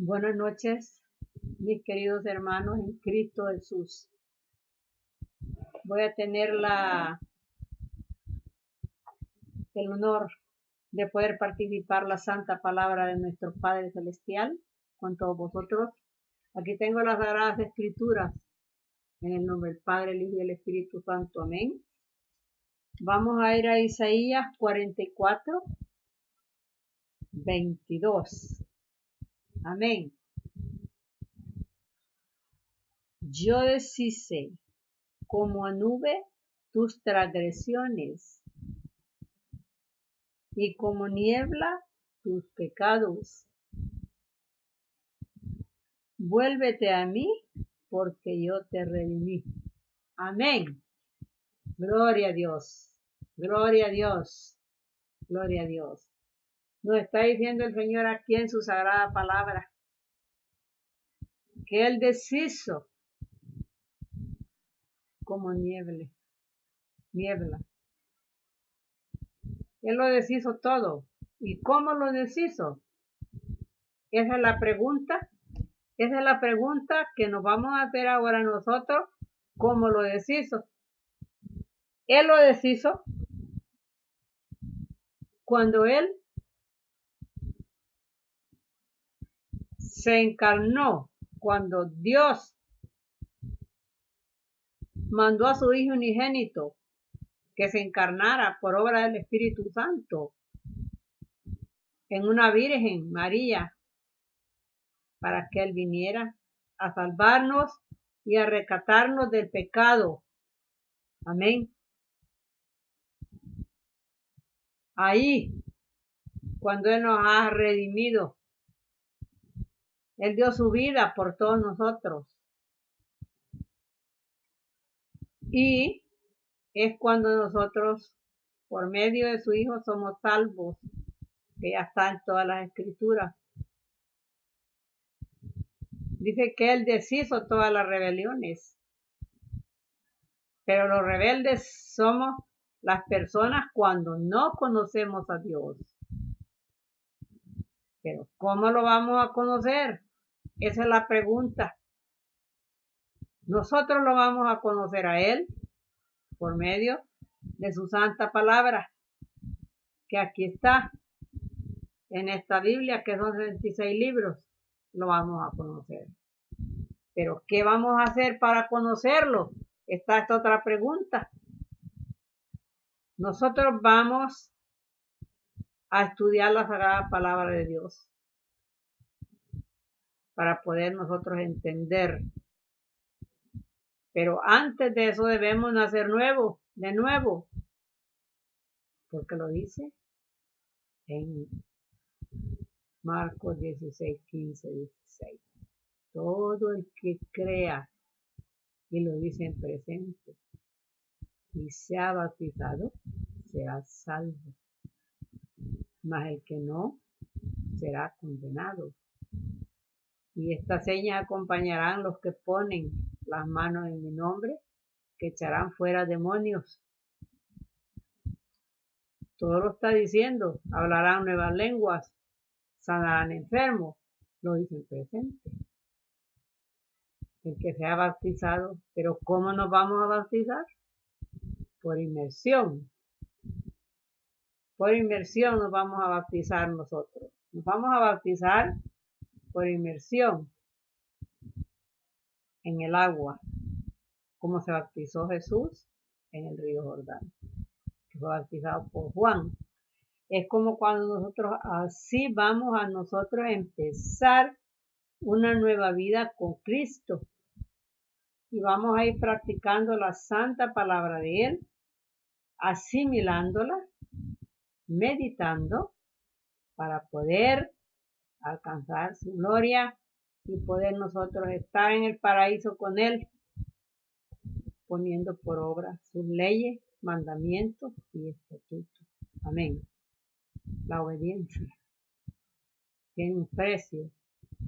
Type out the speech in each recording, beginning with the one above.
Buenas noches, mis queridos hermanos en Cristo Jesús. Voy a tener el honor de poder participar la santa palabra de nuestro Padre Celestial con todos vosotros. Aquí tengo las Sagradas Escrituras en el nombre del Padre, el Hijo y el Espíritu Santo. Amén. Vamos a ir a Isaías 44, 22. Amén. Yo deshice como a nube tus transgresiones y como niebla tus pecados. Vuélvete a mí, porque yo te redimí. Amén. Gloria a Dios. Gloria a Dios. Gloria a Dios. Nos está diciendo el Señor aquí en su sagrada palabra que Él deshizo como niebla. Él lo deshizo todo. ¿Y cómo lo deshizo? Esa es la pregunta. Esa es la pregunta que nos vamos a hacer ahora nosotros. ¿Cómo lo deshizo? Él lo deshizo cuando Él se encarnó, cuando Dios mandó a su Hijo unigénito que se encarnara por obra del Espíritu Santo en una Virgen, María, para que Él viniera a salvarnos y a rescatarnos del pecado. Amén. Ahí, cuando Él nos ha redimido, Él dio su vida por todos nosotros. Y es cuando nosotros, por medio de su Hijo, somos salvos, que ya está en todas las Escrituras. Dice que Él deshizo todas las rebeliones. Pero los rebeldes somos las personas cuando no conocemos a Dios. Pero ¿cómo lo vamos a conocer? Esa es la pregunta. Nosotros lo vamos a conocer a Él por medio de su santa palabra, que aquí está en esta Biblia, que son 66 libros, lo vamos a conocer. Pero ¿qué vamos a hacer para conocerlo? Está esta otra pregunta. Nosotros vamos a estudiar la sagrada palabra de Dios para poder nosotros entender. Pero antes de eso debemos nacer de nuevo, porque lo dice en Marcos 16, 15, 16. Todo el que crea, y lo dice en presente, y sea bautizado, será salvo. Mas el que no, será condenado. Y estas señas acompañarán los que ponen las manos en mi nombre, que echarán fuera demonios. Todo lo está diciendo. Hablarán nuevas lenguas, sanarán enfermos. Lo dice en presente. El que sea bautizado. Pero ¿cómo nos vamos a bautizar? Por inmersión. Por inmersión nos vamos a bautizar nosotros. Nos vamos a bautizar por inmersión en el agua, como se bautizó Jesús en el río Jordán, que fue bautizado por Juan. Es como cuando nosotros así vamos a nosotros empezar una nueva vida con Cristo. Y vamos a ir practicando la santa palabra de Él, asimilándola, meditando, para poder alcanzar su gloria y poder nosotros estar en el paraíso con Él, poniendo por obra sus leyes, mandamientos y estatutos. Amén. La obediencia tiene un precio.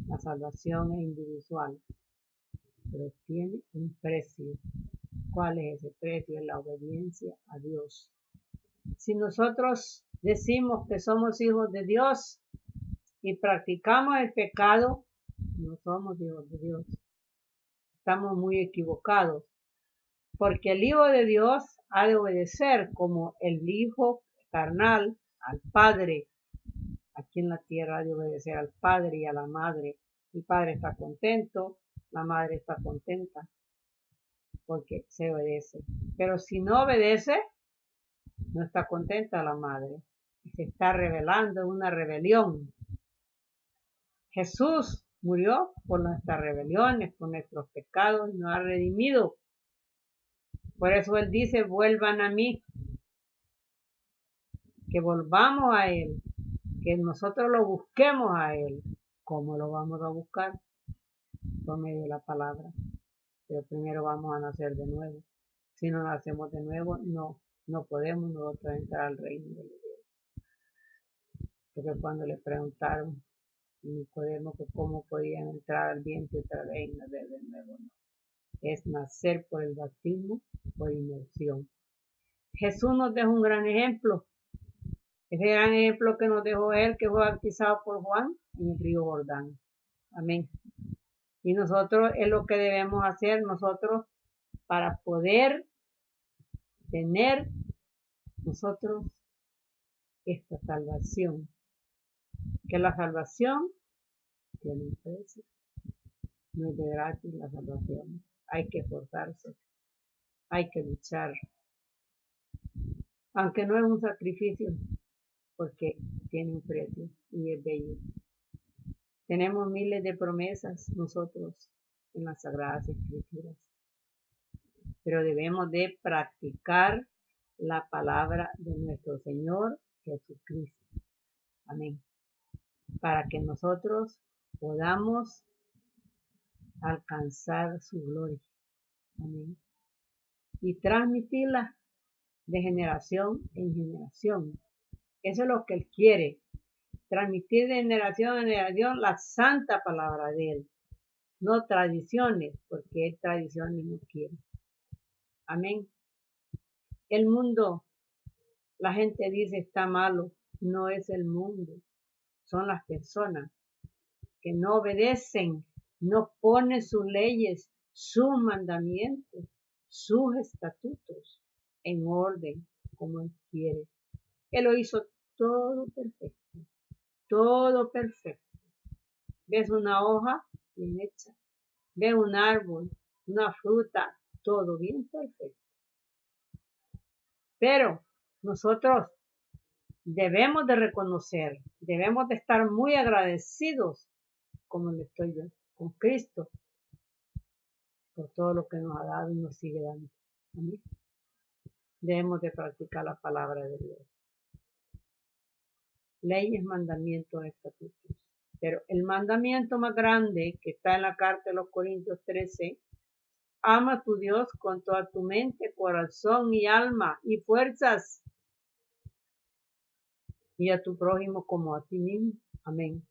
La salvación es individual, pero tiene un precio. ¿Cuál es ese precio? Es la obediencia a Dios. Si nosotros decimos que somos hijos de Dios y practicamos el pecado, No somos hijos de Dios. Estamos muy equivocados. Porque el Hijo de Dios ha de obedecer como el Hijo carnal al Padre. Aquí en la tierra ha de obedecer al Padre y a la Madre. El Padre está contento, la Madre está contenta, porque se obedece. Pero si no obedece, no está contenta la Madre. Se está rebelando, en una rebelión. Jesús murió por nuestras rebeliones, por nuestros pecados, y nos ha redimido. Por eso Él dice, vuelvan a mí, que volvamos a Él, que nosotros lo busquemos a Él. ¿Cómo lo vamos a buscar? Por medio de la palabra. Pero primero vamos a nacer de nuevo. Si no nacemos de nuevo, no podemos nosotros entrar al reino de Dios. Porque cuando le preguntaron a Nicodemo que cómo podían entrar al vientre otra vez y nacer de nuevo, no. Es nacer por el bautismo, por inmersión. Jesús nos dejó un gran ejemplo. Ese gran ejemplo que nos dejó Él, que fue bautizado por Juan en el río Jordán. Amén. Y nosotros es lo que debemos hacer nosotros para poder tener nosotros esta salvación. Que la salvación tiene un precio. No es de gratis la salvación. Hay que esforzarse. Hay que luchar. Aunque no es un sacrificio, porque tiene un precio y es bello. Tenemos miles de promesas nosotros en las Sagradas Escrituras, pero debemos de practicar la palabra de nuestro Señor Jesucristo. Amén. Para que nosotros podamos alcanzar su gloria. Amén. Y transmitirla de generación en generación. Eso es lo que Él quiere. Transmitir de generación en generación la santa palabra de Él. No tradiciones, porque Él tradiciones no quiere. Amén. El mundo, la gente dice está malo. No es el mundo. Son las personas que no obedecen, no ponen sus leyes, sus mandamientos, sus estatutos en orden como Él quiere. Él lo hizo todo perfecto, todo perfecto. ¿Ves una hoja? Bien hecha. ¿Ves un árbol? Una fruta? Todo bien perfecto. Pero nosotros debemos de reconocer, debemos de estar muy agradecidos, como lo estoy yo, con Cristo, por todo lo que nos ha dado y nos sigue dando. ¿Amén? Debemos de practicar la palabra de Dios. Leyes, mandamientos, estatutos. Pero el mandamiento más grande que está en la carta de los Corintios 13, ama a tu Dios con toda tu mente, corazón y alma y fuerzas, y a tu prójimo como a ti mismo. Amén.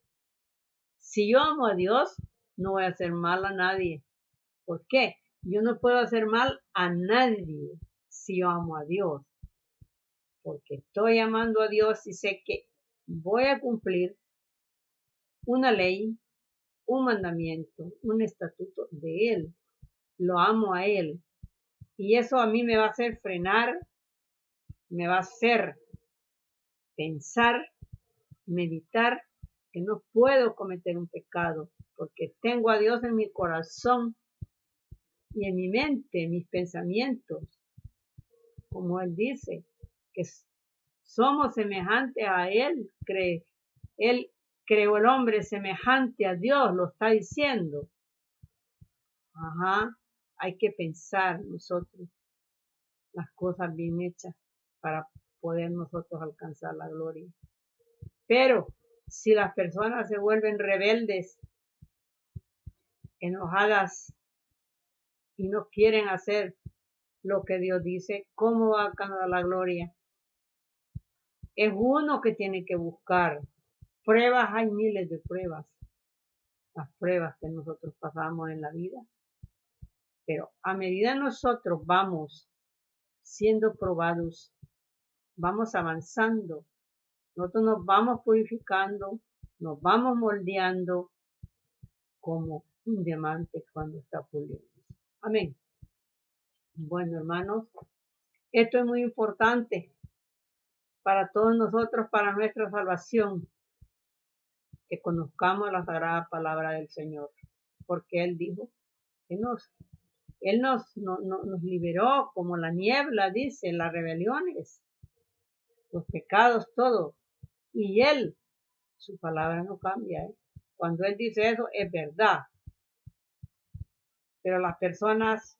Si yo amo a Dios, no voy a hacer mal a nadie. ¿Por qué? Yo no puedo hacer mal a nadie si yo amo a Dios. Porque estoy amando a Dios y sé que voy a cumplir una ley, un mandamiento, un estatuto de Él. Lo amo a Él. Y eso a mí me va a hacer frenar, me va a hacer pensar, meditar, que no puedo cometer un pecado, porque tengo a Dios en mi corazón y en mi mente, en mis pensamientos. Como Él dice, que somos semejantes a Él, Él creó el hombre semejante a Dios, lo está diciendo. Ajá, hay que pensar nosotros las cosas bien hechas para poder nosotros alcanzar la gloria. Pero si las personas se vuelven rebeldes, enojadas y no quieren hacer lo que Dios dice, ¿cómo va a alcanzar la gloria? Es uno que tiene que buscar. Pruebas, hay miles de pruebas. Las pruebas que nosotros pasamos en la vida. Pero a medida nosotros vamos siendo probados, vamos avanzando, nosotros nos vamos purificando, nos vamos moldeando como un diamante cuando está puliendo. Amén. Bueno, hermanos, esto es muy importante para todos nosotros, para nuestra salvación, que conozcamos la sagrada palabra del Señor, porque Él dijo que Él nos liberó como la niebla, dice, las rebeliones, los pecados, todo. Y Él, su palabra no cambia. Cuando Él dice eso, es verdad. Pero las personas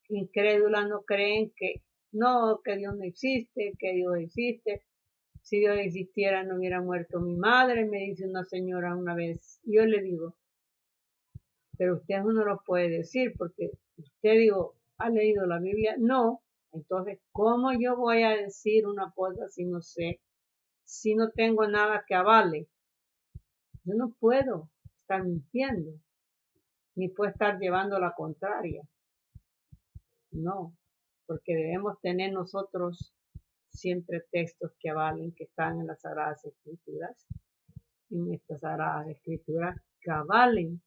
incrédulas no creen que Dios no existe, que Dios existe. Si Dios existiera, no hubiera muerto mi madre, me dice una señora una vez. Yo le digo, pero usted no lo puede decir porque usted, ¿ha leído la Biblia? No. Entonces, ¿cómo yo voy a decir una cosa si no sé, si no tengo nada que avale? Yo no puedo estar mintiendo, ni puedo estar llevando la contraria. No, porque debemos tener nosotros siempre textos que avalen, que están en las Sagradas Escrituras, en estas Sagradas Escrituras, que avalen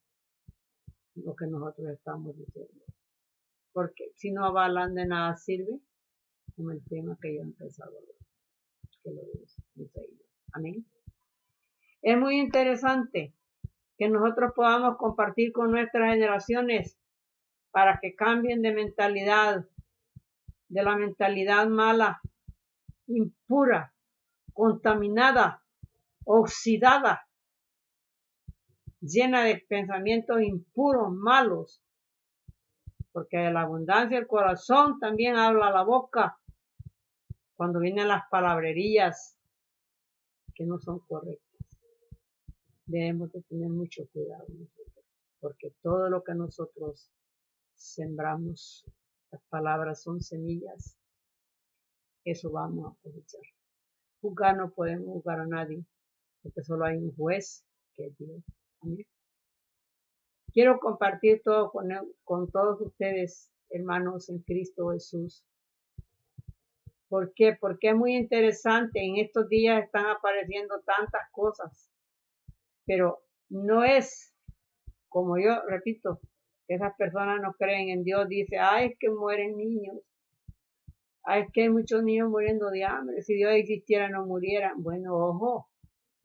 lo que nosotros estamos diciendo. Porque si no avalan, de nada sirve, como el tema que yo he empezado a ver, que lo dice ahí. Amén. Es muy interesante que nosotros podamos compartir con nuestras generaciones para que cambien de mentalidad, de la mentalidad mala, impura, contaminada, oxidada, llena de pensamientos impuros, malos, porque de la abundancia del corazón también habla la boca, cuando vienen las palabrerías que no son correctas. Debemos de tener mucho cuidado nosotros, porque todo lo que nosotros sembramos, las palabras son semillas, eso vamos a cosechar. Juzgar no podemos juzgar a nadie, porque solo hay un juez, que es Dios. Amén. Quiero compartir todo con todos ustedes, hermanos en Cristo Jesús. ¿Por qué? Porque es muy interesante. En estos días están apareciendo tantas cosas, pero no es, como yo repito, que esas personas no creen en Dios. Dice, ay, es que mueren niños. Ay, es que hay muchos niños muriendo de hambre. Si Dios existiera, no murieran. Bueno, ojo,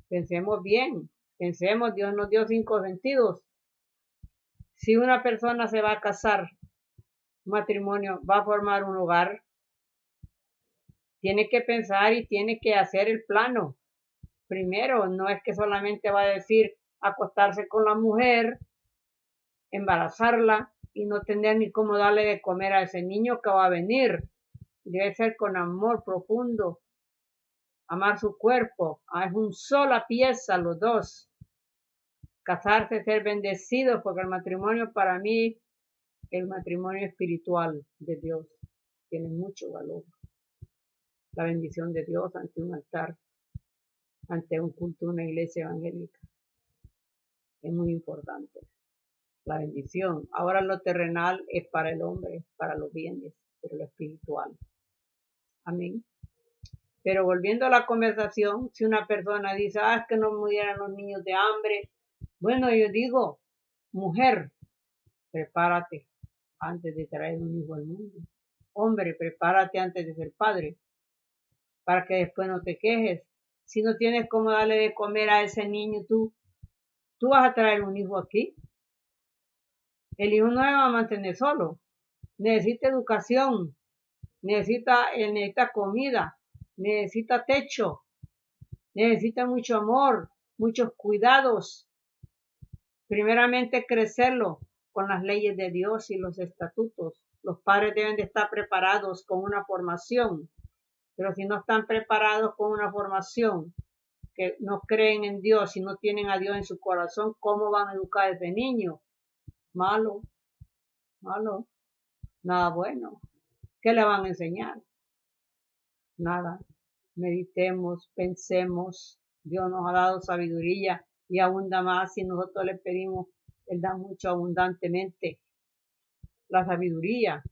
pensemos bien. Pensemos, Dios nos dio 5 sentidos. Si una persona se va a casar, matrimonio, va a formar un hogar, tiene que pensar y tiene que hacer el plano. Primero, no es que solamente va a decir acostarse con la mujer, embarazarla y no tener ni cómo darle de comer a ese niño que va a venir. Debe ser con amor profundo, amar su cuerpo. Es una sola pieza los dos. Casarse, ser bendecidos, porque el matrimonio para mí, el matrimonio espiritual de Dios, tiene mucho valor. La bendición de Dios ante un altar, ante un culto, una iglesia evangélica. Es muy importante. La bendición. Ahora lo terrenal es para el hombre, para los bienes, pero lo espiritual. Amén. Pero volviendo a la conversación, si una persona dice, es que no murieran los niños de hambre. Bueno, yo digo, mujer, prepárate antes de traer un hijo al mundo. Hombre, prepárate antes de ser padre, para que después no te quejes. Si no tienes cómo darle de comer a ese niño, tú vas a traer un hijo aquí. El hijo no se va a mantener solo. Necesita educación, necesita comida, necesita techo, necesita mucho amor, muchos cuidados. Primeramente, crecerlo con las leyes de Dios y los estatutos. Los padres deben de estar preparados con una formación, pero si no están preparados con una formación, que no creen en Dios y no tienen a Dios en su corazón, ¿cómo van a educar a ese niño? Malo, nada bueno. ¿Qué le van a enseñar? Nada. Meditemos, pensemos. Dios nos ha dado sabiduría y abunda más si nosotros le pedimos. Él da mucho abundantemente la sabiduría.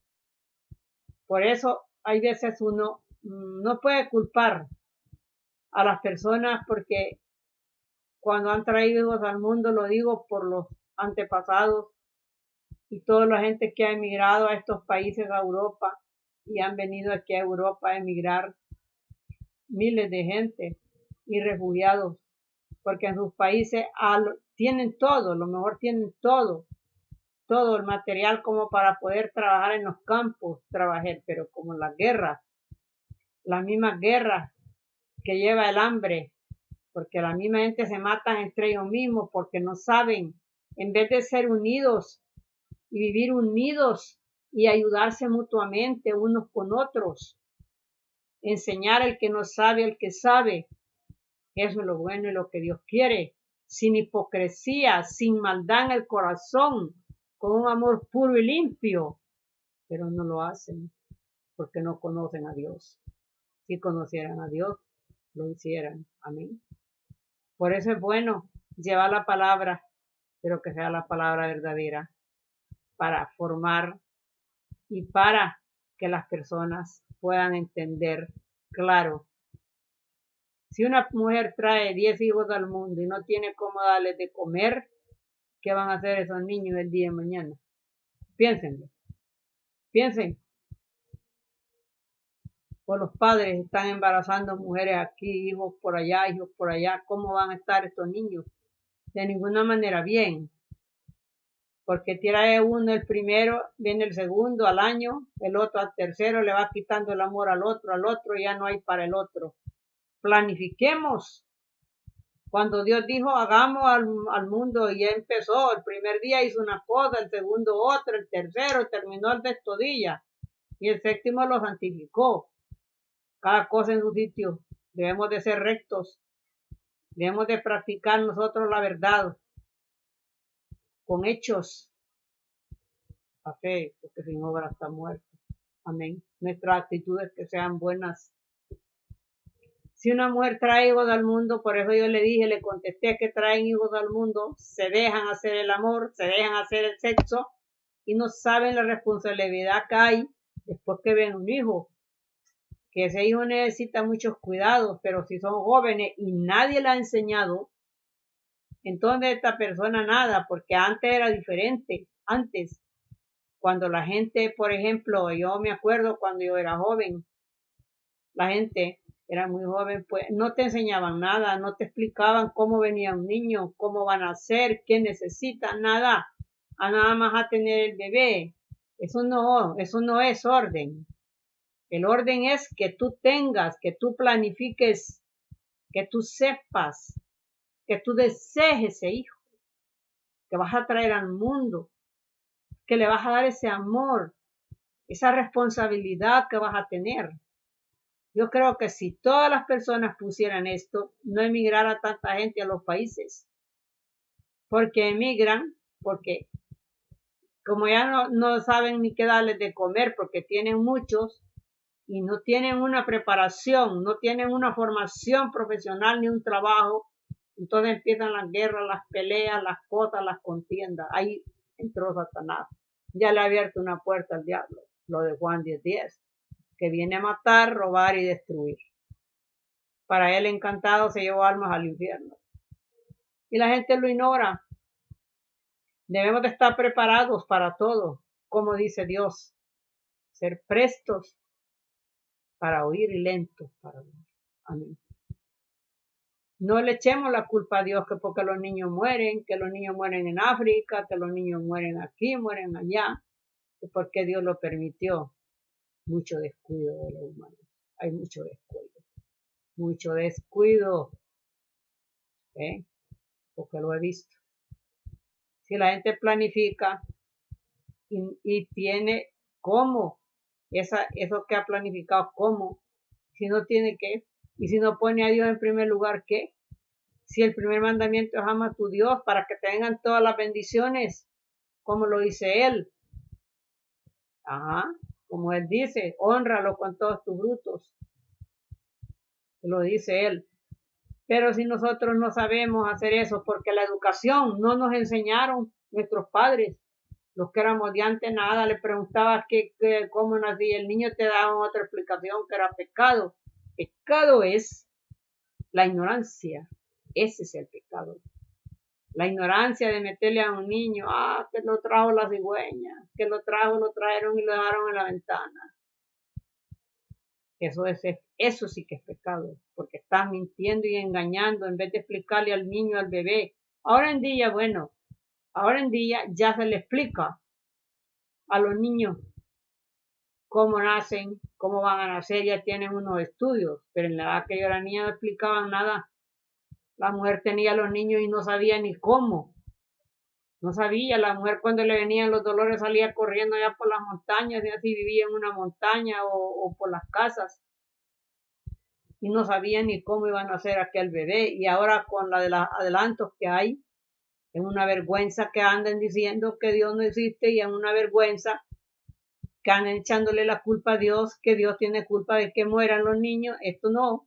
Por eso hay veces uno no puede culpar a las personas, porque cuando han traído hijos al mundo, lo digo por los antepasados y toda la gente que ha emigrado a estos países, a Europa, y han venido aquí a Europa a emigrar, miles de gente y refugiados, porque en sus países tienen todo, lo mejor tienen todo el material como para poder trabajar en los campos, trabajar, pero como las mismas guerras que lleva el hambre, porque la misma gente se matan entre ellos mismos porque no saben, en vez de ser unidos y vivir unidos y ayudarse mutuamente unos con otros, enseñar al que no sabe al que sabe, eso es lo bueno y lo que Dios quiere, sin hipocresía, sin maldad en el corazón, con un amor puro y limpio, pero no lo hacen porque no conocen a Dios. Si conocieran a Dios, lo hicieran. Amén. Por eso es bueno llevar la palabra, pero que sea la palabra verdadera, para formar y para que las personas puedan entender claro. Si una mujer trae 10 hijos al mundo y no tiene cómo darles de comer, ¿qué van a hacer esos niños el día de mañana? Piénsenlo. Piensen. O los padres están embarazando mujeres aquí, hijos por allá, ¿cómo van a estar estos niños? De ninguna manera bien. Porque tira uno el primero, viene el segundo al año, el otro al tercero, le va quitando el amor al otro, ya no hay para el otro. Planifiquemos. Cuando Dios dijo, hagamos al mundo, y ya empezó, el primer día hizo una cosa, el segundo otra, el tercero terminó el sexto día, y el séptimo lo santificó. Cada cosa en su sitio. Debemos de ser rectos. Debemos de practicar nosotros la verdad con hechos. La fe, porque sin obra está muerto. Amén. Nuestras actitudes que sean buenas. Si una mujer trae hijos al mundo, por eso yo le contesté que traen hijos al mundo, se dejan hacer el amor, se dejan hacer el sexo y no saben la responsabilidad que hay después que ven un hijo. Que ese hijo necesita muchos cuidados, pero si son jóvenes y nadie le ha enseñado, entonces esta persona nada, porque antes era diferente. Antes, cuando la gente, por ejemplo, yo me acuerdo cuando yo era joven, la gente era muy joven, pues no te enseñaban nada, no te explicaban cómo venía un niño, cómo van a ser, qué necesitan, nada, a nada más a tener el bebé. Eso no es orden. El orden es que tú tengas, que tú planifiques, que tú sepas, que tú desees ese hijo, que vas a traer al mundo, que le vas a dar ese amor, esa responsabilidad que vas a tener. Yo creo que si todas las personas pusieran esto, no emigrara tanta gente a los países, porque emigran, porque como ya no saben ni qué darles de comer, porque tienen muchos, y no tienen una preparación, no tienen una formación profesional ni un trabajo, entonces empiezan las guerras, las peleas, las cosas, las contiendas. Ahí entró Satanás. Ya le ha abierto una puerta al diablo, lo de Juan 10:10, que viene a matar, robar y destruir. Para él encantado se llevó almas al infierno. Y la gente lo ignora. Debemos de estar preparados para todo, como dice Dios. Ser prestos para oír y lentos para hablar. Amén. No le echemos la culpa a Dios que porque los niños mueren en África, que los niños mueren aquí, mueren allá, que porque Dios lo permitió. Mucho descuido de los humanos. Hay mucho descuido, porque lo he visto. Si la gente planifica y tiene cómo, eso que ha planificado, cómo, si no tiene qué, y si no pone a Dios en primer lugar, ¿qué? Si el primer mandamiento es ama a tu Dios para que te vengan todas las bendiciones, como lo dice Él. Como Él dice, hónralo con todos tus frutos. Lo dice Él. Pero si nosotros no sabemos hacer eso, porque la educación no nos enseñaron nuestros padres, los que éramos de antes, nada, le preguntabas cómo nacía el niño, te daban otra explicación que era pecado. Pecado es la ignorancia. Ese es el pecado. La ignorancia de meterle a un niño, que lo trajo la cigüeña, que lo trajeron y lo dejaron en la ventana. Eso sí que es pecado, porque estás mintiendo y engañando en vez de explicarle al niño, al bebé. Ahora en día ya se le explica a los niños cómo nacen, cómo van a nacer, ya tienen unos estudios, pero en la edad que yo era niña no explicaban nada. La mujer tenía a los niños y no sabía ni cómo. No sabía, la mujer cuando le venían los dolores salía corriendo allá por las montañas, y así vivía en una montaña o por las casas. Y no sabía ni cómo iban a hacer aquel bebé. Y ahora con la de los adelantos que hay, es una vergüenza que anden diciendo que Dios no existe y es una vergüenza que anden echándole la culpa a Dios, que Dios tiene culpa de que mueran los niños. Esto no.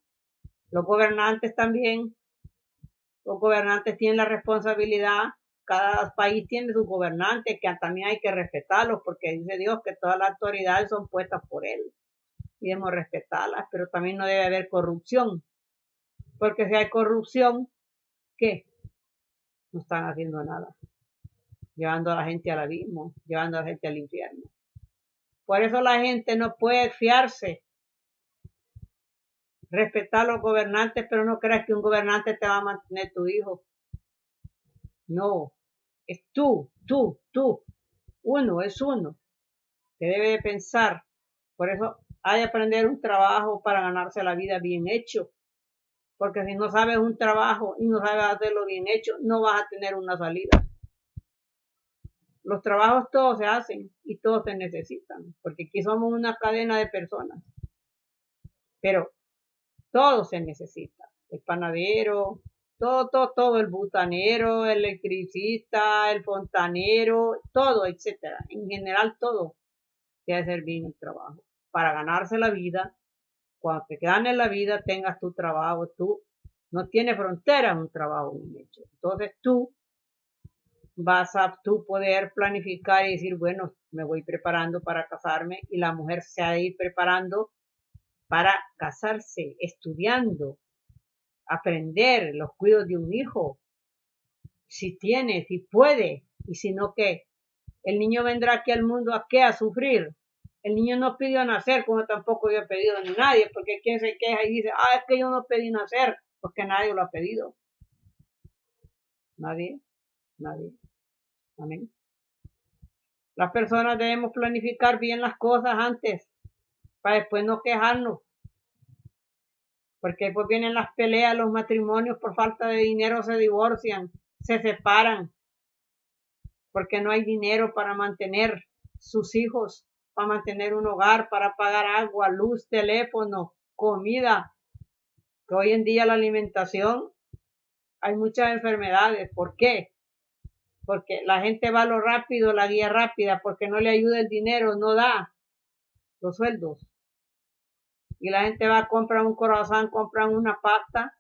Los gobernantes también. Los gobernantes tienen la responsabilidad. Cada país tiene sus gobernantes, que también hay que respetarlos, porque dice Dios que todas las autoridades son puestas por Él. Y debemos respetarlas, pero también no debe haber corrupción. Porque si hay corrupción, ¿qué? No están haciendo nada. Llevando a la gente al abismo, llevando a la gente al infierno. Por eso la gente no puede fiarse. Respetar a los gobernantes, pero no creas que un gobernante te va a mantener tu hijo. No, es tú. Uno, es uno. Que debe de pensar. Por eso hay que aprender un trabajo para ganarse la vida bien hecho. Porque si no sabes un trabajo y no sabes hacerlo bien hecho, no vas a tener una salida. Los trabajos todos se hacen y todos se necesitan, porque aquí somos una cadena de personas. Pero todo se necesita. El panadero, todo, el butanero, el electricista, el fontanero, todo, etcétera. En general todo te hace hacer bien el trabajo. Para ganarse la vida, cuando te ganes la vida, tengas tu trabajo, tú no tienes fronteras un trabajo bien hecho. Entonces tú vas a tú poder planificar y decir, bueno, me voy preparando para casarme, y la mujer se ha de ir preparando para casarse, estudiando, aprender los cuidados de un hijo, si tiene, si puede, y si no, ¿qué? El niño vendrá aquí al mundo ¿a qué? A sufrir. El niño no pidió nacer, como tampoco yo he pedido ni nadie, porque quien se queja y dice, es que yo no pedí nacer, porque nadie lo ha pedido. Nadie. Amén. Las personas debemos planificar bien las cosas antes, para después no quejarnos. Porque después vienen las peleas, los matrimonios por falta de dinero se divorcian, se separan, porque no hay dinero para mantener sus hijos, para mantener un hogar, para pagar agua, luz, teléfono, comida. Que hoy en día la alimentación, hay muchas enfermedades. ¿Por qué? Porque la gente va a lo rápido, la guía rápida, porque no le ayuda el dinero, no da los sueldos. Y la gente va a comprar un croissant, compran una pasta,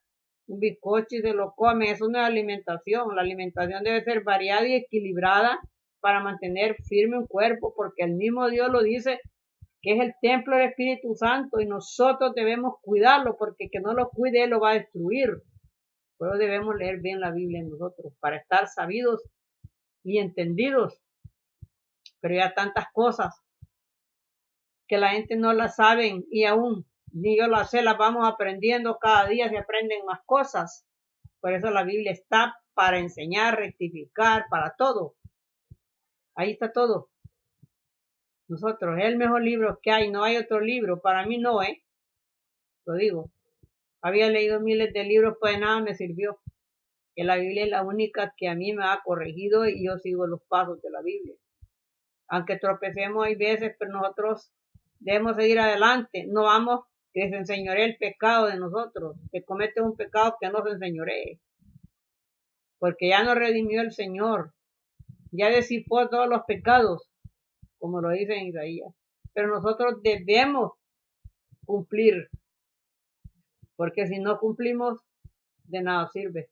un bizcocho y se lo come. Eso no es alimentación. La alimentación debe ser variada y equilibrada para mantener firme un cuerpo, porque el mismo Dios lo dice, que es el templo del Espíritu Santo, y nosotros debemos cuidarlo, porque que no lo cuide, Él lo va a destruir. Por eso debemos leer bien la Biblia nosotros, para estar sabidos y entendidos. Pero ya tantas cosas que la gente no las saben, y aún ni yo las sé, las vamos aprendiendo, cada día se aprenden más cosas. Por eso la Biblia está para enseñar, rectificar, para todo. Ahí está todo. Nosotros, es el mejor libro que hay, no hay otro libro. Para mí no, lo digo. Había leído miles de libros, pues nada me sirvió. Que la Biblia es la única que a mí me ha corregido, y yo sigo los pasos de la Biblia. Aunque tropecemos hay veces, pero nosotros debemos seguir adelante. No vamos que se enseñoree el pecado de nosotros, que comete un pecado que no se enseñoree. Porque ya nos redimió el Señor. Ya disipó todos los pecados, como lo dice en Isaías. Pero nosotros debemos cumplir, porque si no cumplimos, de nada sirve.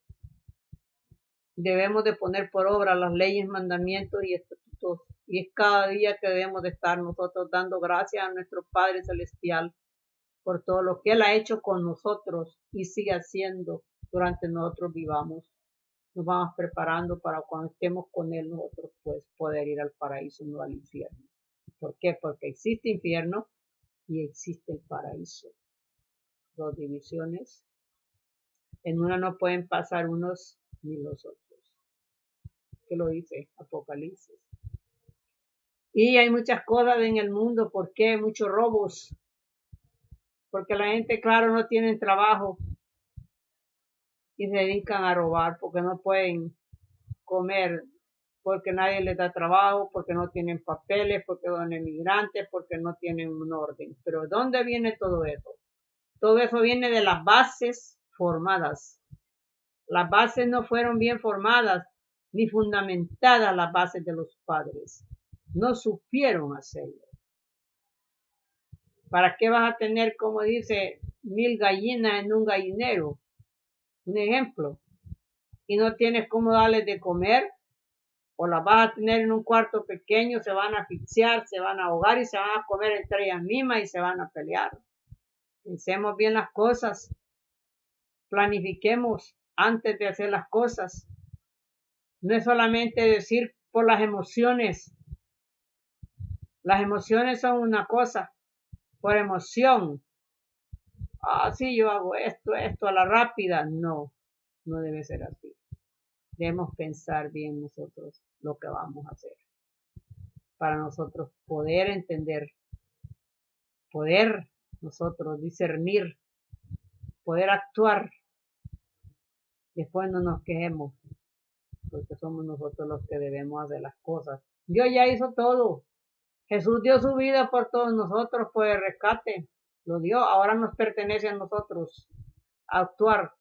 Debemos de poner por obra las leyes, mandamientos y estatutos, y es cada día que debemos de estar nosotros dando gracias a nuestro Padre Celestial por todo lo que Él ha hecho con nosotros y sigue haciendo durante nosotros vivamos. nos vamos preparando para cuando estemos con Él nosotros pues poder ir al paraíso, no al infierno. ¿Por qué? Porque existe infierno y existe el paraíso. Dos divisiones. En una no pueden pasar unos ni los otros. ¿Qué lo dice Apocalipsis? Y hay muchas cosas en el mundo. ¿Por qué? Muchos robos. Porque la gente, claro, no tiene trabajo y se dedican a robar porque no pueden comer, porque nadie les da trabajo, porque no tienen papeles, porque son emigrantes, porque no tienen un orden. Pero ¿dónde viene todo eso? Todo eso viene de las bases formadas. Las bases no fueron bien formadas ni fundamentadas las bases de los padres. No supieron hacerlo. ¿Para qué vas a tener, como dice, 1000 gallinas en un gallinero? Un ejemplo. Y no tienes cómo darles de comer, o las vas a tener en un cuarto pequeño, se van a asfixiar, se van a ahogar y se van a comer entre ellas mismas y se van a pelear. Pensemos bien las cosas, planifiquemos antes de hacer las cosas. No es solamente decir por las emociones. Las emociones son una cosa, por emoción. Sí, yo hago esto a la rápida. No, no debe ser así. Debemos pensar bien nosotros lo que vamos a hacer. Para nosotros poder entender, poder nosotros discernir, poder actuar. Después no nos quejemos, porque somos nosotros los que debemos hacer las cosas. Dios ya hizo todo. Jesús dio su vida por todos nosotros, por el rescate. Lo dio, ahora nos pertenece a nosotros actuar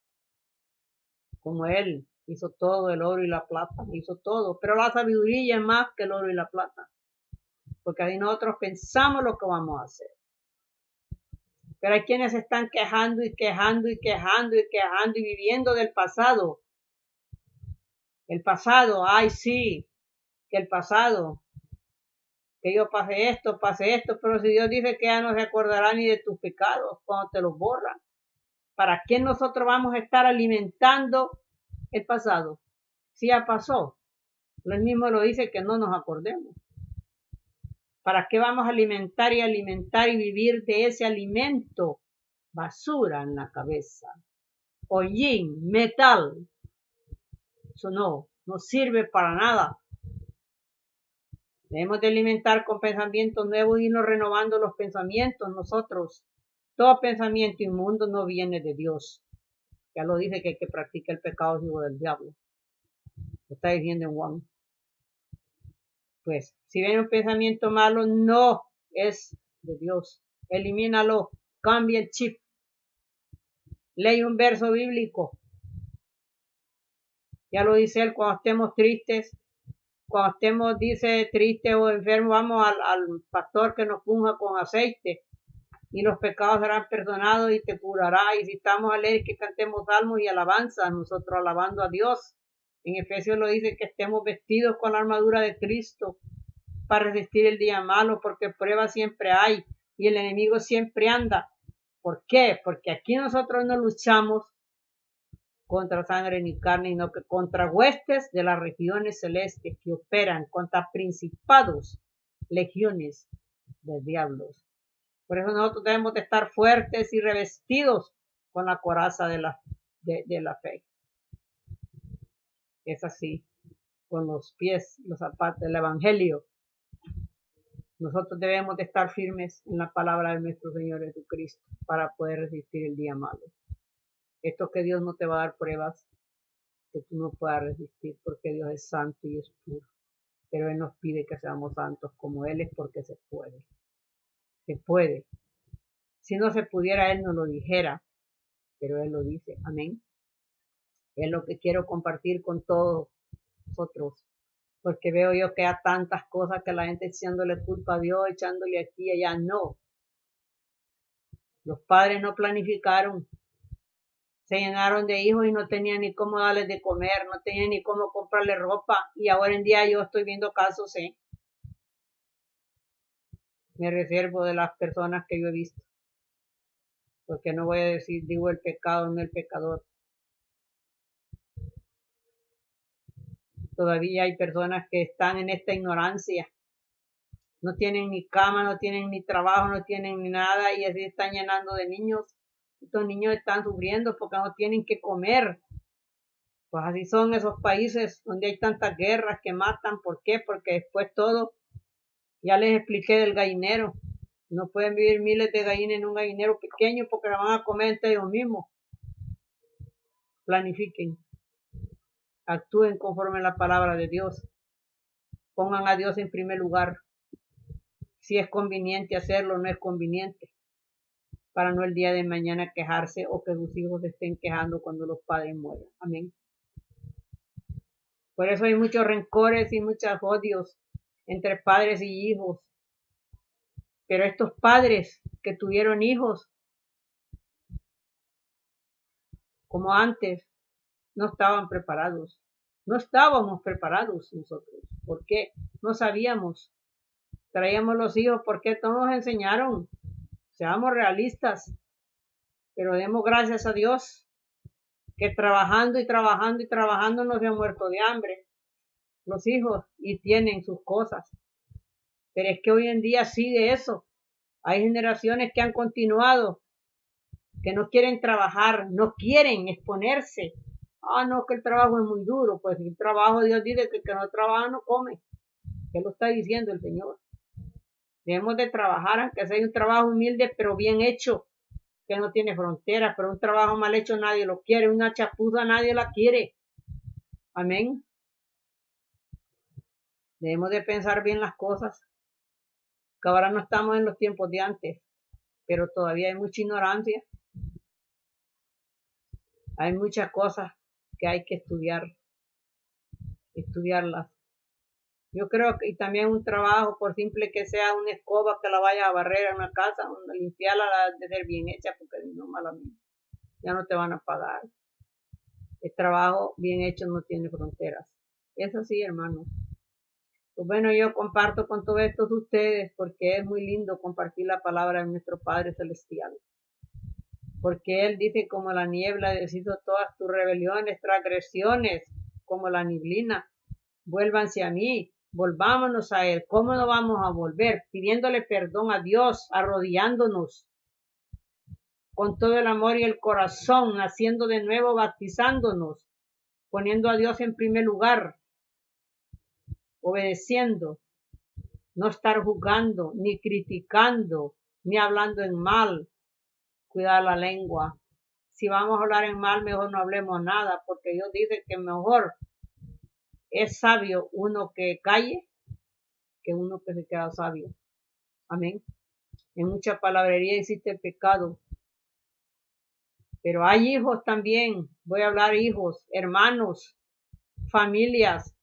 como Él. Hizo todo, el oro y la plata, hizo todo. Pero la sabiduría es más que el oro y la plata. Porque ahí nosotros pensamos lo que vamos a hacer. Pero hay quienes se están quejando y quejando y quejando y quejando y viviendo del pasado. El pasado, ay sí, que el pasado, que yo pasé esto, pero si Dios dice que ya no se acordará ni de tus pecados cuando te los borran. ¿Para qué nosotros vamos a estar alimentando el pasado? Si ya pasó, él mismo lo dice que no nos acordemos. ¿Para qué vamos a alimentar y vivir de ese alimento? Basura en la cabeza. Hollín, metal. Eso no sirve para nada. Debemos de alimentar con pensamientos nuevos y irnos renovando los pensamientos nosotros. Todo pensamiento inmundo no viene de Dios. Ya lo dice que el que practica el pecado es hijo del diablo. Lo está diciendo en Juan. Pues, si viene un pensamiento malo, no es de Dios. Elimínalo, cambia el chip. Lee un verso bíblico. Ya lo dice él, cuando estemos tristes, cuando estemos, dice, tristes o enfermos, vamos al pastor que nos unja con aceite y los pecados serán perdonados y te curará. Y si estamos alegres, que cantemos salmos y alabanzas, nosotros alabando a Dios. En Efesios lo dice que estemos vestidos con la armadura de Cristo para resistir el día malo, porque pruebas siempre hay y el enemigo siempre anda. ¿Por qué? Porque aquí nosotros no luchamos contra sangre ni carne, sino que contra huestes de las regiones celestes que operan, contra principados, legiones de diablos. Por eso nosotros debemos de estar fuertes y revestidos con la coraza de la fe. Es así, con los pies, los zapatos del Evangelio. Nosotros debemos de estar firmes en la palabra de nuestro Señor Jesucristo para poder resistir el día malo. Esto que Dios no te va a dar pruebas que tú no puedas resistir, porque Dios es santo y es puro. Pero Él nos pide que seamos santos como Él es, porque se puede. Se puede. Si no se pudiera, Él no lo dijera, pero Él lo dice. Amén. Es lo que quiero compartir con todos nosotros, porque veo yo que hay tantas cosas que la gente echándole culpa a Dios, echándole aquí y allá. No. Los padres no planificaron. Se llenaron de hijos y no tenían ni cómo darles de comer, no tenían ni cómo comprarle ropa. Y ahora en día yo estoy viendo casos, me reservo de las personas que yo he visto. Porque no voy a decir, digo el pecado, no el pecador. Todavía hay personas que están en esta ignorancia. No tienen ni cama, no tienen ni trabajo, no tienen ni nada y así están llenando de niños. Estos niños están sufriendo porque no tienen que comer. Pues así son esos países donde hay tantas guerras que matan. ¿Por qué? Porque después todo, ya les expliqué del gallinero. No pueden vivir miles de gallinas en un gallinero pequeño porque la van a comer entre ellos mismos. Planifiquen. Actúen conforme a la palabra de Dios. Pongan a Dios en primer lugar. Si es conveniente hacerlo, no es conveniente. Para no el día de mañana quejarse o que sus hijos estén quejando cuando los padres mueran. Amén. Por eso hay muchos rencores y muchos odios entre padres y hijos. Pero estos padres que tuvieron hijos, como antes, no estaban preparados. No estábamos preparados nosotros. ¿Por qué? No sabíamos. Traíamos los hijos porque todos nos enseñaron. Seamos realistas. Pero demos gracias a Dios que trabajando y trabajando y trabajando no se han muerto de hambre los hijos y tienen sus cosas. Pero es que hoy en día sigue eso. Hay generaciones que han continuado, que no quieren trabajar, no quieren exponerse. No, que el trabajo es muy duro. Pues el trabajo, Dios dice que el que no trabaja no come. ¿Qué lo está diciendo el Señor? Debemos de trabajar, aunque sea un trabajo humilde, pero bien hecho, que no tiene fronteras, pero un trabajo mal hecho nadie lo quiere, una chapuza nadie la quiere. Amén. Debemos de pensar bien las cosas, que ahora no estamos en los tiempos de antes, pero todavía hay mucha ignorancia. Hay muchas cosas que hay que estudiarlas. Yo creo que y también un trabajo, por simple que sea una escoba que la vaya a barrer a una casa, limpiarla de ser bien hecha, porque no malamente ya no te van a pagar. El trabajo bien hecho no tiene fronteras. Es así, hermanos. Pues bueno, yo comparto con todos estos ustedes porque es muy lindo compartir la palabra de nuestro Padre Celestial. Porque Él dice, como la niebla deshizo todas tus rebeliones, transgresiones, como la neblina. Vuélvanse a mí, volvámonos a Él. ¿Cómo no vamos a volver? Pidiéndole perdón a Dios, arrodillándonos con todo el amor y el corazón, naciendo de nuevo, bautizándonos, poniendo a Dios en primer lugar, obedeciendo, no estar juzgando, ni criticando, ni hablando en mal, cuidar la lengua. Si vamos a hablar en mal, mejor no hablemos nada, porque Dios dice que mejor es sabio uno que calle que uno que se queda sabio. Amén. En mucha palabrería existe el pecado. Pero hay hijos también, voy a hablar hijos, hermanos, familias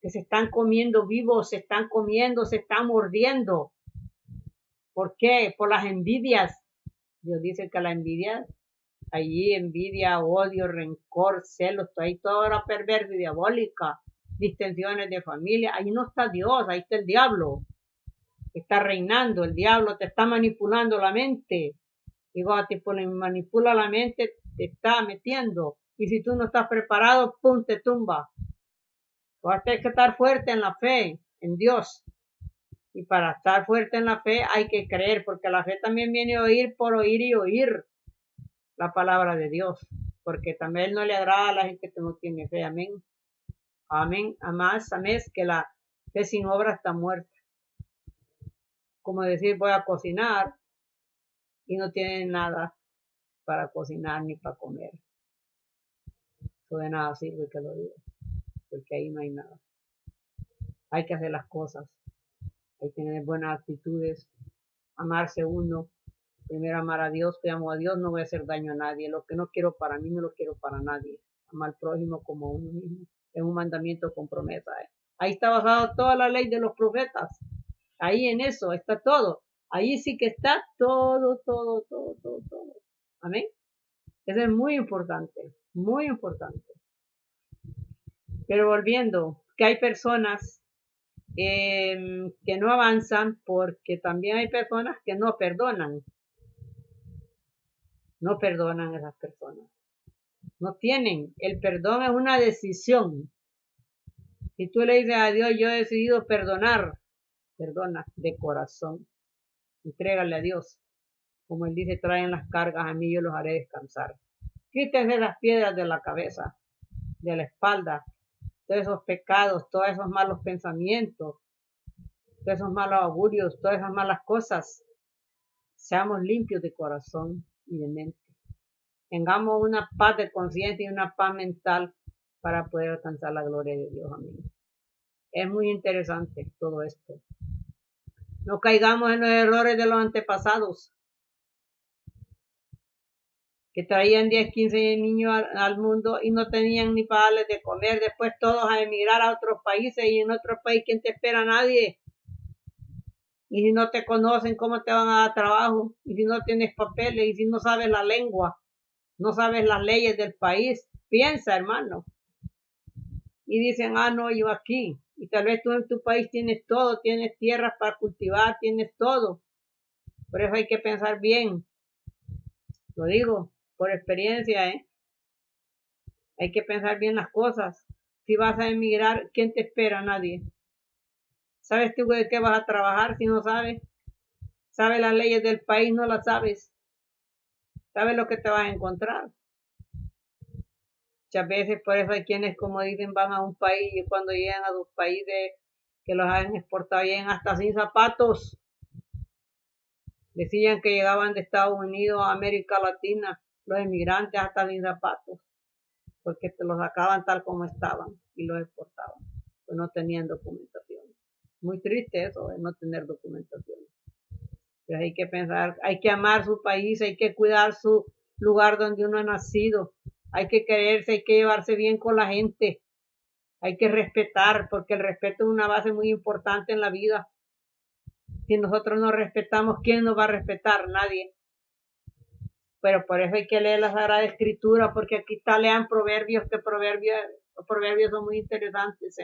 que se están comiendo vivos, se están comiendo, se están mordiendo. ¿Por qué? Por las envidias. Dios dice que la envidia, allí envidia, odio, rencor, celos, ahí toda la perversa y diabólica, distensiones de familia, ahí no está Dios, ahí está el diablo. Está reinando, el diablo te está manipulando la mente. Y cuando te manipula la mente, te está metiendo. Y si tú no estás preparado, pum, te tumba. Vas a tener que estar fuerte en la fe, en Dios. Y para estar fuerte en la fe hay que creer, porque la fe también viene a oír por oír y oír la palabra de Dios. Porque también no le agrada a la gente que no tiene fe. Amén. Amén. Amás, que la fe sin obra está muerta. Como decir, voy a cocinar y no tienen nada para cocinar ni para comer. Eso de nada sirve que lo diga, porque ahí no hay nada. Hay que hacer las cosas, hay que tener buenas actitudes, amarse uno, primero amar a Dios, que amo a Dios, no voy a hacer daño a nadie, lo que no quiero para mí no lo quiero para nadie, amar al prójimo como uno mismo, es un mandamiento con promesa. Ahí está basada toda la ley de los profetas, ahí en eso está todo, ahí sí que está todo. Amén. Eso es muy importante, muy importante. Pero volviendo, que hay personas que no avanzan porque también hay personas que no perdonan. No perdonan a esas personas. No tienen. El perdón es una decisión. Si tú le dices a Dios, yo he decidido perdonar, perdona de corazón, entrégale a Dios. Como Él dice, traen las cargas a mí, yo los haré descansar. Quítense las piedras de la cabeza, de la espalda, todos esos pecados, todos esos malos pensamientos, todos esos malos augurios, todas esas malas cosas. Seamos limpios de corazón y de mente. Tengamos una paz de conciencia y una paz mental para poder alcanzar la gloria de Dios. Amén. Es muy interesante todo esto. No caigamos en los errores de los antepasados, que traían 10, 15 niños al mundo y no tenían ni para darles de comer. Después todos a emigrar a otros países, y en otro país, ¿quién te espera? Nadie. Y si no te conocen, ¿cómo te van a dar trabajo? Y si no tienes papeles, y si no sabes la lengua, no sabes las leyes del país. Piensa, hermano. Y dicen, no, yo aquí. Y tal vez tú en tu país tienes todo, tienes tierras para cultivar, tienes todo. Por eso hay que pensar bien. Lo digo por experiencia, Hay que pensar bien las cosas. Si vas a emigrar, ¿quién te espera? Nadie. ¿Sabes tú de qué vas a trabajar si no sabes? ¿Sabes las leyes del país? No las sabes. ¿Sabes lo que te vas a encontrar? Muchas veces por eso hay quienes, como dicen, van a un país y cuando llegan a dos países que los han exportado, llegan hasta sin zapatos. Decían que llegaban de Estados Unidos a América Latina, los emigrantes hasta sin zapatos, porque te los sacaban tal como estaban y los exportaban, pues no tenían documentación. Muy triste eso, de no tener documentación. Pero hay que pensar, hay que amar su país, hay que cuidar su lugar donde uno ha nacido, hay que quererse, hay que llevarse bien con la gente, hay que respetar, porque el respeto es una base muy importante en la vida. Si nosotros no respetamos, ¿quién nos va a respetar? Nadie. Pero por eso hay que leer la Sagrada Escritura, porque aquí lean Proverbios, que los proverbios son muy interesantes,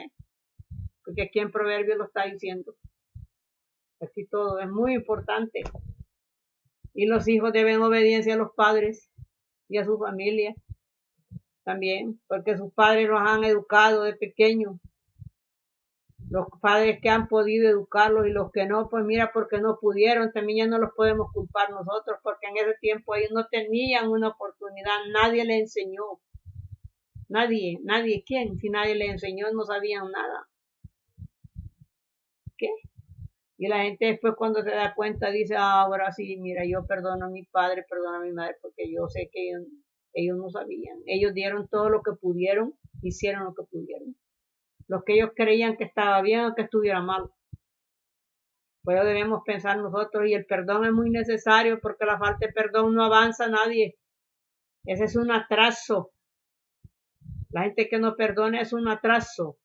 porque aquí en Proverbios lo está diciendo. Aquí todo es muy importante. Y los hijos deben obediencia a los padres y a su familia también, porque sus padres los han educado de pequeños. Los padres que han podido educarlos y los que no, pues mira, porque no pudieron, también ya no los podemos culpar nosotros, porque en ese tiempo ellos no tenían una oportunidad, nadie les enseñó. Nadie, ¿quién? Si nadie les enseñó, no sabían nada. ¿Qué? Y la gente después cuando se da cuenta dice, ahora sí, mira, yo perdono a mi padre, perdono a mi madre, porque yo sé que ellos no sabían. Ellos dieron todo lo que pudieron, hicieron lo que pudieron. Lo que ellos creían que estaba bien o que estuviera mal. Por eso debemos pensar nosotros, y el perdón es muy necesario, porque la falta de perdón no avanza a nadie. Ese es un atraso. La gente que no perdona es un atraso.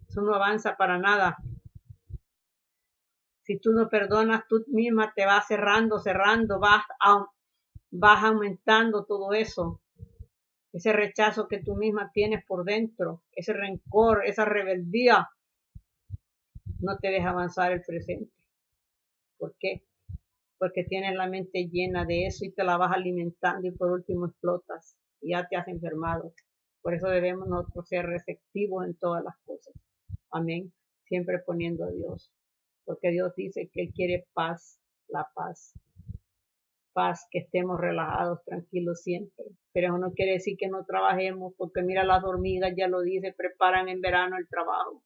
Eso no avanza para nada. Si tú no perdonas, tú misma te vas cerrando, vas aumentando todo eso. Ese rechazo que tú misma tienes por dentro, ese rencor, esa rebeldía, no te deja avanzar el presente. ¿Por qué? Porque tienes la mente llena de eso y te la vas alimentando y por último explotas y ya te has enfermado. Por eso debemos nosotros ser receptivos en todas las cosas. Amén. Siempre poniendo a Dios. Porque Dios dice que Él quiere paz, la paz. Paz, que estemos relajados, tranquilos siempre. Pero eso no quiere decir que no trabajemos, porque mira, las hormigas, ya lo dice, preparan en verano el trabajo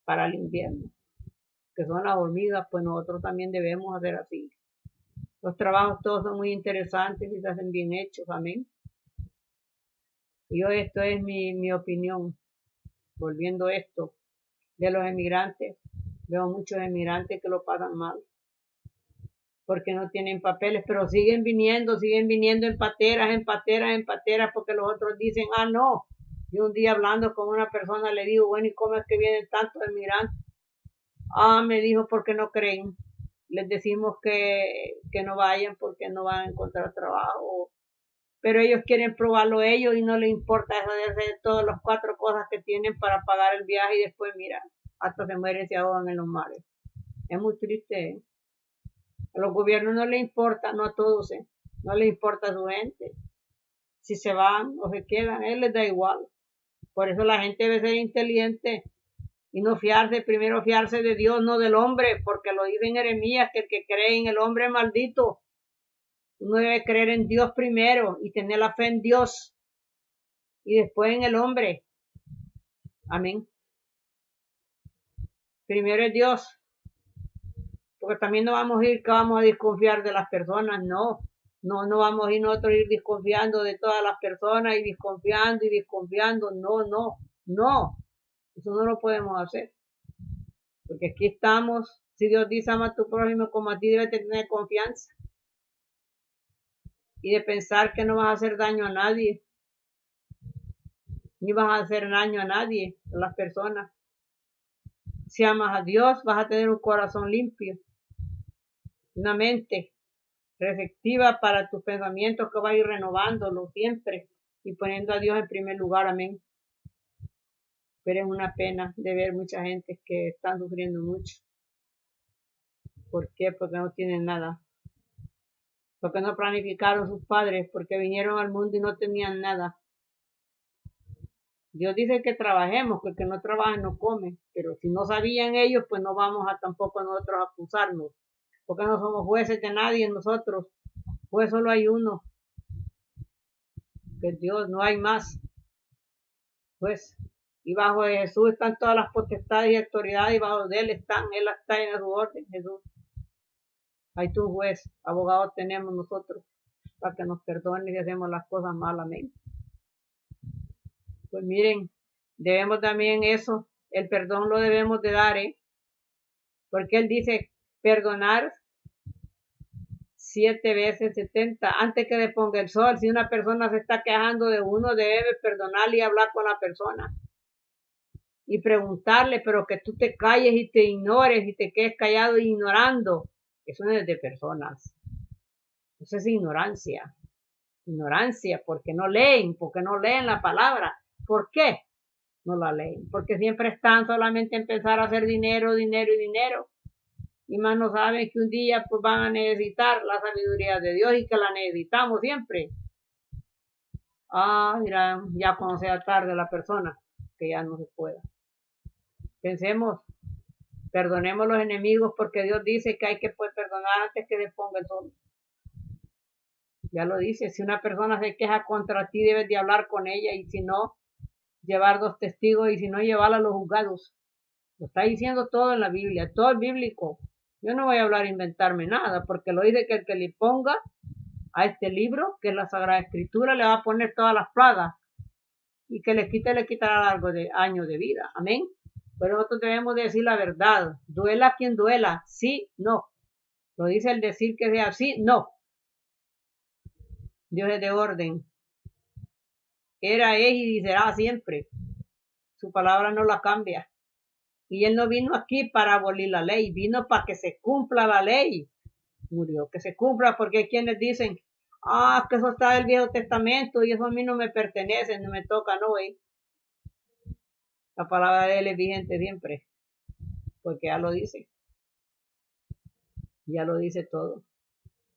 para el invierno. Que son las hormigas, pues nosotros también debemos hacer así. Los trabajos todos son muy interesantes y se hacen bien hechos, amén. Y hoy esto es mi opinión. Volviendo a esto de los emigrantes, veo muchos emigrantes que lo pasan mal porque no tienen papeles, pero siguen viniendo en pateras, porque los otros dicen, no. Y un día hablando con una persona le digo, bueno, ¿y cómo es que vienen tantos emigrantes? Me dijo, porque no creen. Les decimos que no vayan porque no van a encontrar trabajo. Pero ellos quieren probarlo ellos y no les importa eso de hacer todas las 4 cosas que tienen para pagar el viaje y después, mira, hasta se mueren y se ahogan en los mares. Es muy triste, A los gobiernos no les importa, no a todos, no les importa a su gente. Si se van o se quedan, a él les da igual. Por eso la gente debe ser inteligente y no fiarse, primero fiarse de Dios, no del hombre, porque lo dice en Jeremías, que el que cree en el hombre es maldito. Uno debe creer en Dios primero y tener la fe en Dios y después en el hombre. Amén. Primero es Dios, porque también no vamos a ir que vamos a desconfiar de las personas, no vamos a ir nosotros a ir desconfiando de todas las personas y desconfiando, no, eso no lo podemos hacer, porque aquí estamos, si Dios dice ama a tu prójimo como a ti, debes tener confianza y de pensar que no vas a hacer daño a nadie, ni vas a hacer daño a nadie, a las personas. Si amas a Dios, vas a tener un corazón limpio, una mente receptiva para tus pensamientos que va a ir renovándolo siempre y poniendo a Dios en primer lugar. Amén. Pero es una pena de ver mucha gente que están sufriendo mucho. ¿Por qué? Porque no tienen nada. Porque no planificaron sus padres, porque vinieron al mundo y no tenían nada. Dios dice que trabajemos, que el que no trabaja no come, pero si no sabían ellos, pues no vamos a tampoco nosotros a acusarnos, porque no somos jueces de nadie nosotros, pues solo hay uno, que es Dios, no hay más, pues, y bajo de Jesús están todas las potestades y autoridades, y bajo de Él Él está en su orden, Jesús. Hay tu juez, abogado tenemos nosotros, para que nos perdone si hacemos las cosas malamente. Pues miren, debemos también eso, el perdón lo debemos de dar, porque Él dice, perdonar 7 veces 70, antes que le ponga el sol. Si una persona se está quejando de uno, debe perdonarle y hablar con la persona. Y preguntarle, pero que tú te calles y te ignores y te quedes callado e ignorando. Eso no es de personas. Eso es ignorancia. Ignorancia, porque no leen la palabra. ¿Por qué? No la leen, porque siempre están solamente en empezar a hacer dinero, dinero y dinero. Y más no saben que un día pues van a necesitar la sabiduría de Dios y que la necesitamos siempre. Dirán, ya cuando sea tarde la persona, que ya no se pueda. Pensemos, perdonemos los enemigos porque Dios dice que hay que perdonar antes que le ponga el sol. Ya lo dice, si una persona se queja contra ti, debes de hablar con ella y si no, llevar 2 testigos y si no, llevarla a los juzgados. Lo está diciendo todo en la Biblia, todo es bíblico. Yo no voy a hablar, inventarme nada, porque lo dice que el que le ponga a este libro, que es la Sagrada Escritura, le va a poner todas las plagas y que le quitará largo de años de vida. Amén. Pero nosotros debemos decir la verdad. Duela quien duela. Sí, no. Lo dice el decir que sea sí, no. Dios es de orden. Era, es y será siempre. Su palabra no la cambia. Y Él no vino aquí para abolir la ley, vino para que se cumpla la ley. Murió, que se cumpla, porque hay quienes dicen, que eso está del Viejo Testamento y eso a mí no me pertenece, no me toca, no, La palabra de Él es vigente siempre, porque ya lo dice todo.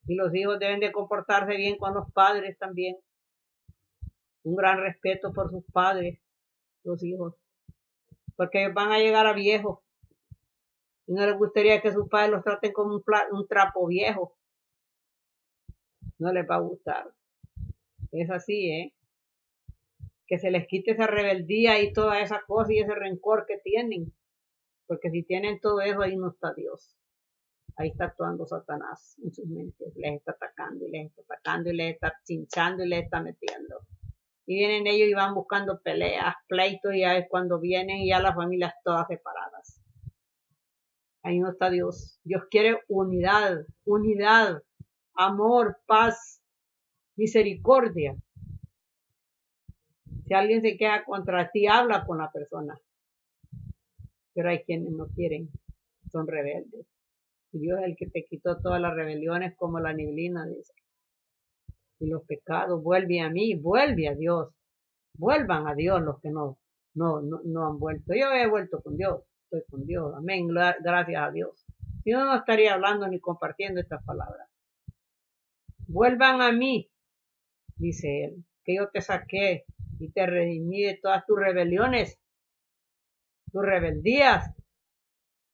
Y los hijos deben de comportarse bien con los padres también. Un gran respeto por sus padres, los hijos, porque ellos van a llegar a viejos y no les gustaría que sus padres los traten como un trapo viejo. No les va a gustar. Es así, que se les quite esa rebeldía y toda esa cosa y ese rencor que tienen. Porque si tienen todo eso, ahí no está Dios. Ahí está actuando Satanás en sus mentes. Les está atacando y les está atacando y les está chinchando y les está metiendo. Y vienen ellos y van buscando peleas, pleitos, y ya es cuando vienen y ya las familias todas separadas. Ahí no está Dios. Dios quiere unidad, amor, paz, misericordia. Si alguien se queja contra ti, habla con la persona. Pero hay quienes no quieren, son rebeldes. Y Dios es el que te quitó todas las rebeliones como la neblina, dice. Y los pecados, vuelve a mí, vuelve a Dios. Vuelvan a Dios los que no han vuelto. Yo he vuelto con Dios, estoy con Dios. Amén, gracias a Dios. Si no, no estaría hablando ni compartiendo estas palabras. Vuelvan a mí, dice Él, que yo te saqué y te redimí de todas tus rebeliones, tus rebeldías.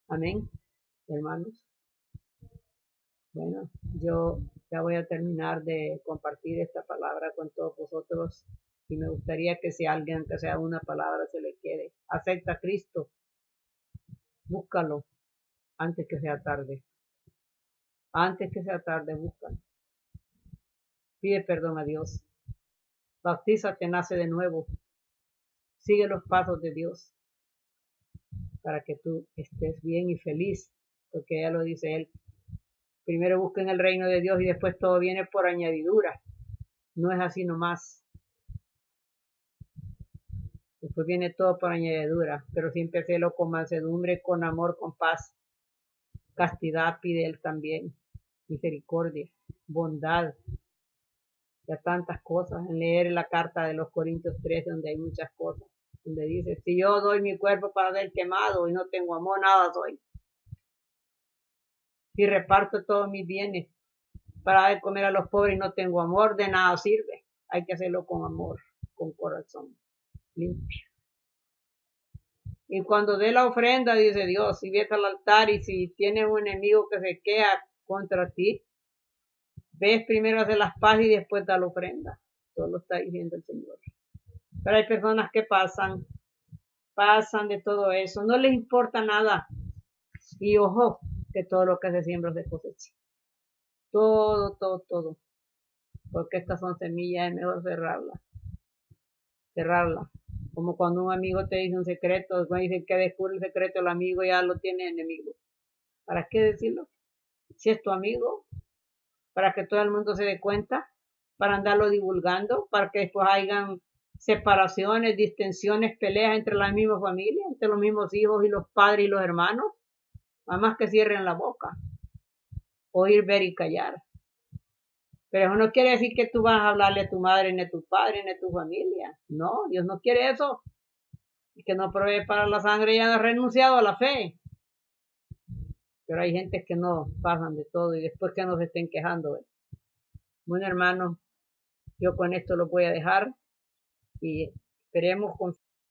Amén, hermanos. Bueno, yo ya voy a terminar de compartir esta palabra con todos vosotros y me gustaría que si alguien, que sea una palabra, se le quede. Acepta a Cristo, búscalo antes que sea tarde. Antes que sea tarde, búscalo. Pide perdón a Dios. Bautízate, nace de nuevo. Sigue los pasos de Dios para que tú estés bien y feliz, porque ya lo dice Él. Primero busquen el reino de Dios y después todo viene por añadidura. No es así nomás. Después viene todo por añadidura, pero siempre hacelo con mansedumbre, con amor, con paz. Castidad pide Él también. Misericordia, bondad. Ya tantas cosas. En leer la carta de los Corintios 13, donde hay muchas cosas. Donde dice, si yo doy mi cuerpo para ser quemado y no tengo amor, nada soy. Si reparto todos mis bienes para dar de comer a los pobres y no tengo amor, de nada sirve. Hay que hacerlo con amor, con corazón limpio. Y cuando dé la ofrenda, dice Dios, si ves al altar y si tienes un enemigo que se queda contra ti, ves primero a hacer las paces y después da la ofrenda. Todo lo está diciendo el Señor. Pero hay personas que pasan de todo eso, no les importa nada. Y ojo, que todo lo que se siembra se cosecha. Todo. Porque estas son semillas, es mejor cerrarla. Como cuando un amigo te dice un secreto, después dice que descubre el secreto, el amigo ya lo tiene enemigo. ¿Para qué decirlo? Si es tu amigo, para que todo el mundo se dé cuenta, para andarlo divulgando, para que después hayan separaciones, distensiones, peleas entre la misma familia, entre los mismos hijos y los padres y los hermanos. Nada más que cierren la boca. Oír, ver y callar. Pero eso no quiere decir que tú vas a hablarle a tu madre, ni a tu padre, ni a tu familia. No, Dios no quiere eso. Y que no provee para la sangre ya ha renunciado a la fe. Pero hay gente que no pasan de todo y después que nos estén quejando. Bueno, hermanos, yo con esto lo voy a dejar y esperemos con